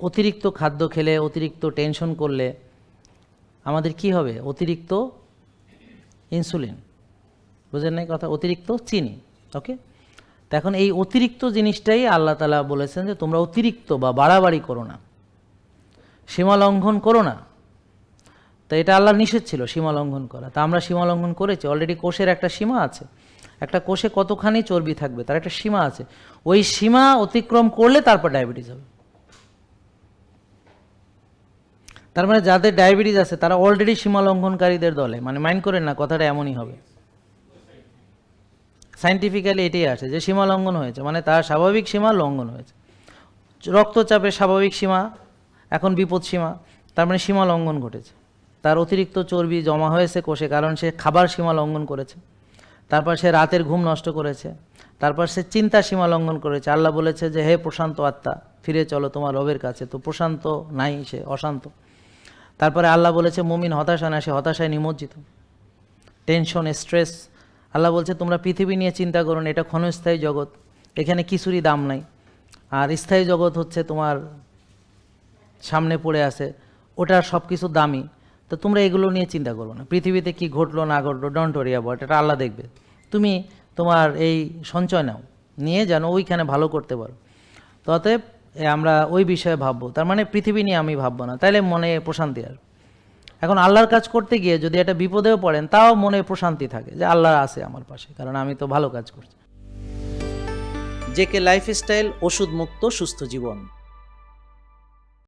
অতিরিক্ত খাদ্য খেলে, অতিরিক্ত টেনশন করলে আমাদের কি হবে? অতিরিক্ত ইনসুলিন, বুঝেন নাই কথা? অতিরিক্ত চিনি। ওকে, তো এখন এই অতিরিক্ত জিনিসটাই আল্লাহ তাআলা বলেছেন যে তোমরা অতিরিক্ত বা বাড়াবাড়ি করো না, সীমা লঙ্ঘন করো না। তো এটা আল্লাহর নিষেধ ছিল, সীমা লঙ্ঘন করা। তা আমরা সীমা লঙ্ঘন করেছি। অলরেডি কোষের একটা সীমা আছে, একটা কোষে কতখানি চর্বি থাকবে তার একটা সীমা আছে। ওই সীমা অতিক্রম করলে তারপর ডায়াবেটিস হবে। তার মানে যাদের ডায়াবেটিস আছে তারা অলরেডি সীমা লঙ্ঘনকারীদের দলে। মানে মাইন্ড করেন না, কথাটা এমনই হবে। সায়েন্টিফিক্যালি এটাই আছে যে সীমা লঙ্ঘন হয়েছে, মানে তার স্বাভাবিক সীমা লঙ্ঘন হয়েছে। রক্তচাপের স্বাভাবিক সীমা এখন বিপদ সীমা, তার মানে সীমা লঙ্ঘন ঘটেছে। তার অতিরিক্ত চর্বি জমা হয়েছে কোষে, কারণ সে খাবার সীমা লঙ্ঘন করেছে। তারপর সে রাতের ঘুম নষ্ট করেছে। তারপর সে চিন্তা সীমা লঙ্ঘন করেছে। আল্লাহ বলেছে যে হে প্রশান্ত আত্মা, ফিরে চলো তোমার রবের কাছে। তো প্রশান্ত নাই, সে অশান্ত। তারপরে আল্লাহ বলেছে মুমিন হতাশা না, সে হতাশায় নিমজ্জিত, টেনশন, স্ট্রেস। আল্লাহ বলছে তোমরা পৃথিবী নিয়ে চিন্তা করো না, এটা ক্ষণস্থায়ী জগৎ, এখানে কিছুরই দাম নাই। আর স্থায়ী জগৎ হচ্ছে তোমার সামনে পড়ে আছে, ওটার সব কিছু দামি। তো তোমরা এগুলো নিয়ে চিন্তা করো না, পৃথিবীতে কি ঘটলো না ঘটলো ডোন্ট ওয়ারি অ্যাবাউট, এটা আল্লাহ দেখবে। তুমি তোমার এই সঞ্চয় নাও, নিয়ে যেন ওইখানে ভালো করতে পারো। তো অতএব আমরা ওই বিষয়ে ভাববো, তার মানে পৃথিবী নিয়ে আমি ভাববো না, তাইলে মনে প্রশান্তি আসবে। এখন আল্লাহর কাজ করতে গিয়ে যদি একটা বিপদেও পড়েন, তাও মনে প্রশান্তি থাকে যে আল্লাহ আছে আমার পাশে, কারণ আমি তো ভালো কাজ করছি। জেকে লাইফস্টাইল, ওষুধ মুক্ত সুস্থ জীবন।